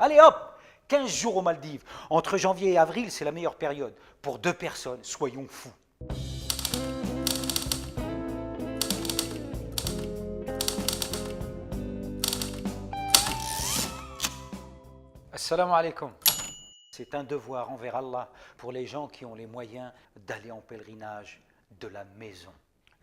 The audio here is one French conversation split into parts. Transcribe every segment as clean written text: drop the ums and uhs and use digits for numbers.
Allez hop, 15 jours aux Maldives. Entre janvier et avril, c'est la meilleure période. Pour 2 personnes, soyons fous. Assalamu alaikum. C'est un devoir envers Allah pour les gens qui ont les moyens d'aller en pèlerinage de la maison.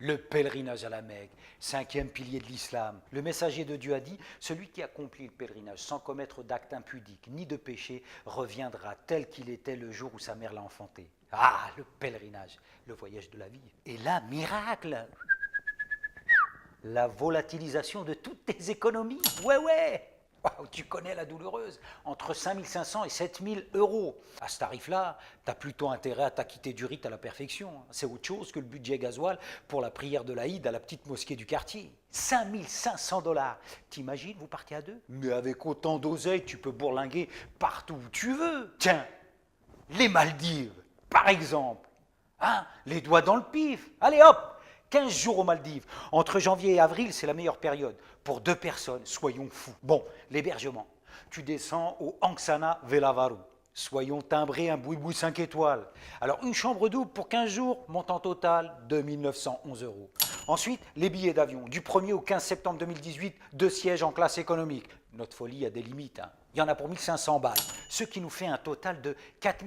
Le pèlerinage à la Mecque, 5e pilier de l'islam. Le messager de Dieu a dit, celui qui accomplit le pèlerinage sans commettre d'acte impudique ni de péché reviendra tel qu'il était le jour où sa mère l'a enfanté. Ah, le pèlerinage, le voyage de la vie. Et là, miracle, la volatilisation de toutes tes économies. Ouais. Wow, tu connais la douloureuse, entre 5 500 et 7 000 euros. À ce tarif-là, tu as plutôt intérêt à t'acquitter du rite à la perfection. C'est autre chose que le budget gasoil pour la prière de l'Aïd à la petite mosquée du quartier. 5 500 $. T'imagines, vous partez à deux? Mais avec autant d'oseille, tu peux bourlinguer partout où tu veux. Tiens, les Maldives, par exemple. Hein, les doigts dans le pif. Allez hop, 15 jours aux Maldives. Entre janvier et avril, c'est la meilleure période. Pour 2 personnes, soyons fous. Bon, l'hébergement. Tu descends au Angsana Velavaru. Soyons timbrés un boui-boui 5 étoiles. Alors, une chambre double pour 15 jours, montant total 2 911 €. Ensuite, les billets d'avion. Du 1er au 15 septembre 2018, 2 sièges en classe économique. Notre folie a des limites. Hein. Il y en a pour 1 500 balles. Ce qui nous fait un total de 4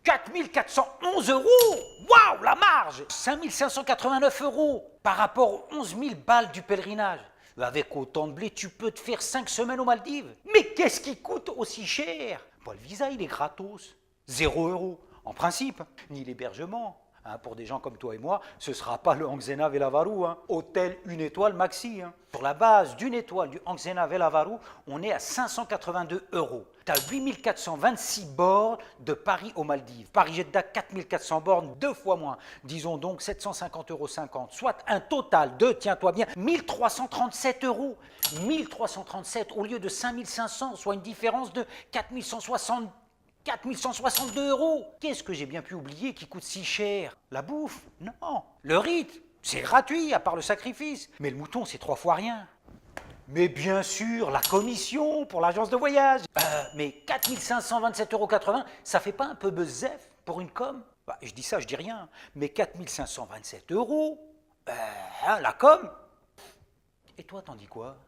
411 €. Waouh, la marge! 5 589 € par rapport aux 11 000 balles du pèlerinage. Avec autant de blé, tu peux te faire 5 semaines aux Maldives. Mais qu'est-ce qui coûte aussi cher? Pas le visa, il est gratos. 0 € en principe, ni l'hébergement. Hein, pour des gens comme toi et moi, ce ne sera pas le Angsena Velavaru, hein. Hôtel 1 étoile maxi. Hein. Sur la base d'une étoile du Angsena Velavaru, on est à 582 €. Tu as 8426 bornes de Paris aux Maldives. Paris-Jeddah, 4400 bornes, 2 fois moins. Disons donc 750,50 €, soit un total de, tiens-toi bien, 1337 €. 1337 au lieu de 5500, soit une différence de 4162 €. Qu'est-ce que j'ai bien pu oublier qui coûte si cher? La bouffe? Non. Le rite? C'est gratuit, à part le sacrifice. Mais le mouton, c'est 3 fois rien. Mais bien sûr, la commission pour l'agence de voyage. Mais 4 527,80 €, ça fait pas un peu bezzef pour une com? Bah, je dis ça, je dis rien. Mais 4 527 €, la com? Et toi, t'en dis quoi?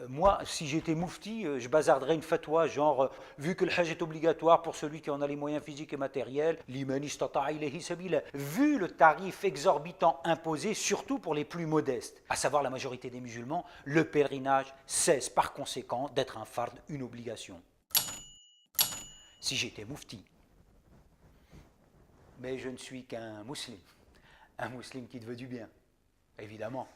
Moi, si j'étais moufti, je bazarderais une fatwa, genre, vu que le hajj est obligatoire pour celui qui en a les moyens physiques et matériels, liman istata'a ilayhi sabila, vu le tarif exorbitant imposé, surtout pour les plus modestes, à savoir la majorité des musulmans, le pèlerinage cesse par conséquent d'être un fard, une obligation. Si j'étais moufti. Mais je ne suis qu'un musulman qui te veut du bien, évidemment.